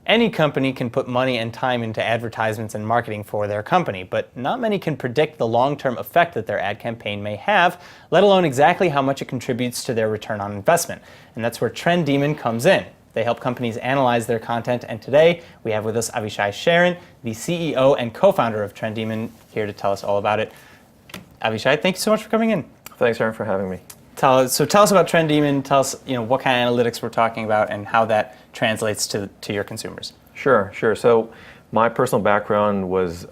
Any company can put money and time into advertisements and marketing for their company, but not many can predict the long-term effect that their ad campaign may have, let alone exactly how much it contributes to their return on investment. And that's where Trendemon comes in. They help companies analyze their content, and today we have with us Avishai Sharon, the CEO and co-founder of Trendemon, here to tell us all about it. Avishai, thank you so much for coming in. Thanks, Aaron, for having me. Tell us about Trendemon. Tell us, what kind of analytics we're talking about and how that translates to your consumers. Sure. So my personal background was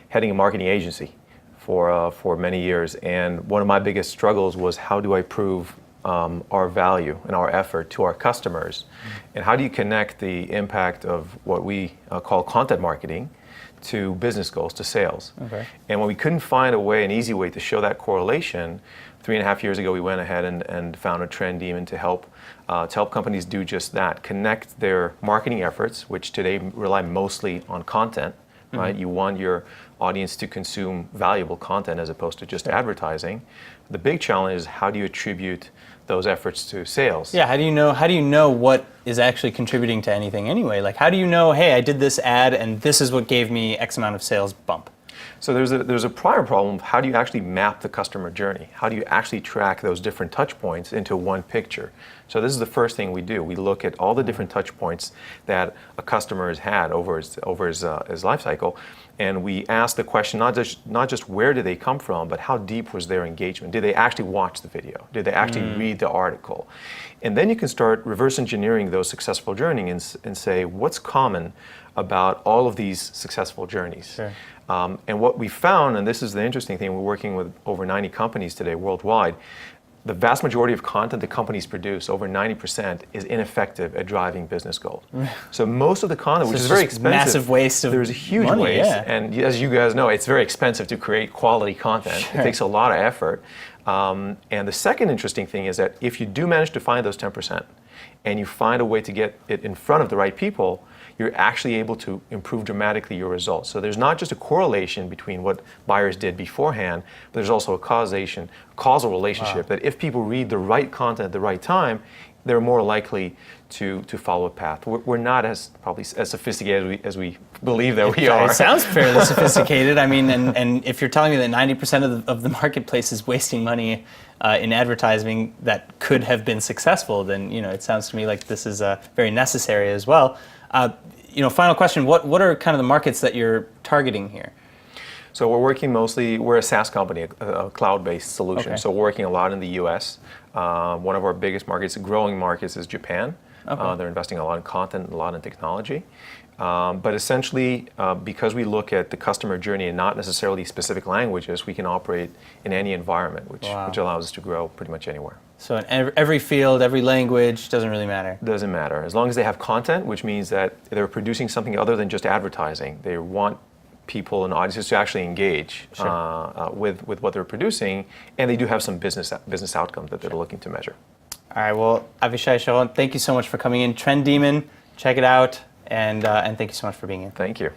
heading a marketing agency for many years, and one of my biggest struggles was how do I prove our value and our effort to our customers, and how do you connect the impact of what we call content marketing to business goals, to sales. Okay. And when we couldn't find an easy way to show that correlation, 3.5 years ago we went ahead and founded Trendemon to help companies do just that, connect their marketing efforts, which today rely mostly on content, right? You want your audience to consume valuable content as opposed to just advertising. The big challenge is how do you attribute those efforts to sales? Yeah, how do you know what is actually contributing to anything anyway? Like, how do you know, hey, I did this ad and this is what gave me X amount of sales bump? So there's a prior problem. How do you actually map the customer journey? How do you actually track those different touch points into one picture? So this is the first thing we do. We look at all the different touch points that a customer has had over his life cycle, and we ask the question not just where did they come from, but how deep was their engagement? Did they actually watch the video? Did they actually read the article? And then you can start reverse engineering those successful journeys and say what's common about all of these successful journeys. Sure. And what we found, and this is the interesting thing, we're working with over 90 companies today worldwide, the vast majority of content that companies produce, over 90%, is ineffective at driving business goals. So most of the content, which is very expensive, massive waste of there's a huge money, waste, yeah. and as you guys know, it's very expensive to create quality content. Sure. It takes a lot of effort. And the second interesting thing is that if you do manage to find those 10%, and you find a way to get it in front of the right people, you're actually able to improve dramatically your results. So there's not just a correlation between what buyers did beforehand, but there's also a causal relationship that if people read the right content at the right time, they're more likely to follow a path. We're not probably as sophisticated as we believe that we are. It sounds fairly sophisticated. I mean, and if you're telling me that 90% of the marketplace is wasting money in advertising that could have been successful, then it sounds to me like this is very necessary as well. Final question: what are kind of the markets that you're targeting here? So we're a SaaS company, a cloud-based solution. Okay. So we're working a lot in the U.S. One of our biggest markets, growing markets, is Japan. Okay. They're investing a lot in content and a lot in technology. But essentially, because we look at the customer journey and not necessarily specific languages, we can operate in any environment, which allows us to grow pretty much anywhere. So in every field, every language, doesn't really matter? Doesn't matter. As long as they have content, which means that they're producing something other than just advertising. They want people and audiences to actually engage with what they're producing, and they do have some business outcomes that they're looking to measure. All right, well, Avishai Sharon, thank you so much for coming in. Trendemon, check it out, and thank you so much for being here. Thank you.